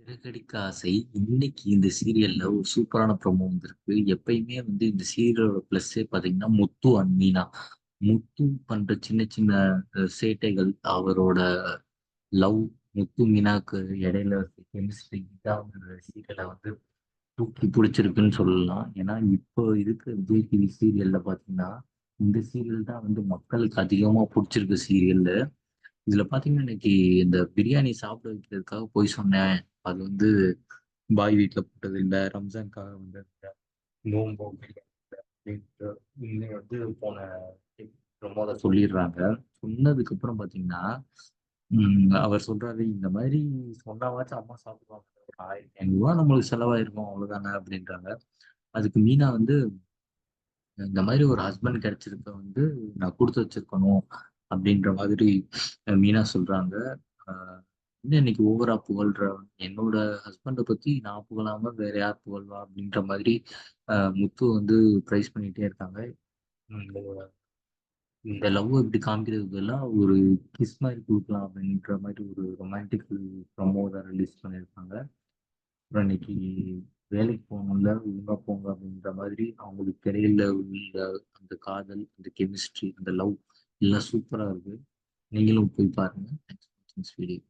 சிறகடிக்க ஆசை. இன்னைக்கு இந்த சீரியல்ல ஒரு சூப்பரான ப்ரோமோ வந்திருக்கு. எப்பயுமே வந்து இந்த சீரியலோட பிளஸ்ஸே பாத்தீங்கன்னா முத்து அண்ட் மீனா. முத்து பண்ற சின்ன சின்ன சேட்டைகள், அவரோட லவ், முத்து மீனாக்கு இடையில கெமிஸ்ட்ரி தான் இந்த சீரியலை வந்து தூக்கி பிடிச்சிருக்குன்னு சொல்லலாம். ஏன்னா இப்போ இருக்கிற விஜய் டிவி சீரியல்ல பாத்தீங்கன்னா இந்த சீரியல் தான் வந்து மக்களுக்கு அதிகமா பிடிச்சிருக்கு சீரியல்ல. இதுல பாத்தீங்கன்னா இன்னைக்கு இந்த பிரியாணி சாப்பிட வைக்கிறதுக்காக போய் சொன்னேன். அது வந்து பாய் வீட்ல போட்டது இல்ல, ரம்ஜானுக்காக வந்தது இல்ல, நோன்பு அப்படின்ட்டு இன்னும் வந்து போன ப்ரமோல சொல்லிடுறாங்க. சொன்னதுக்கு அப்புறம் பாத்தீங்கன்னா அவர் சொல்றாரு, இந்த மாதிரி சொன்னாவாச்சும் அம்மா சாப்பிடுவாங்க, ஒரு 1500 நம்மளுக்கு செலவாயிருக்கும் அவ்வளவுதானே அப்படின்றாங்க. அதுக்கு மீனா வந்து, இந்த மாதிரி ஒரு ஹஸ்பண்ட் கிடைச்சிருக்க வந்து நான் கொடுத்து வச்சிருக்கணும் அப்படின்ற மாதிரி மீனா சொல்றாங்க. ஆஹ் என்ன இன்னைக்கு ஓவரா புகழ்ற, என்னோட ஹஸ்பண்டை பத்தி நான் புகழாம வேற யார் புகழ்வா அப்படின்ற மாதிரி முத்து வந்து ப்ரைஸ் பண்ணிட்டே இருக்காங்க. இந்த இந்த லவ் இப்படி காமிக்கிறதுக்கு எல்லாம் ஒரு கிஸ் மாதிரி கொடுக்கலாம் அப்படின்ற மாதிரி ஒரு ரொமான்டிக் ப்ரமோ தான் ரிலீஸ் பண்ணியிருக்காங்க. அப்புறம் இன்னைக்கு வேலைக்கு போகணும்ல, ஒழுங்கா போங்க அப்படின்ற மாதிரி அவங்களுக்கு இடையில உள்ள அந்த காதல், அந்த கெமிஸ்ட்ரி, அந்த லவ் எல்லாம் சூப்பரா இருக்கு. நீங்களும் போய் பாருங்க. தேங்க்ஸ் ஃபார் வாட்சிங் திஸ் வீடியோ.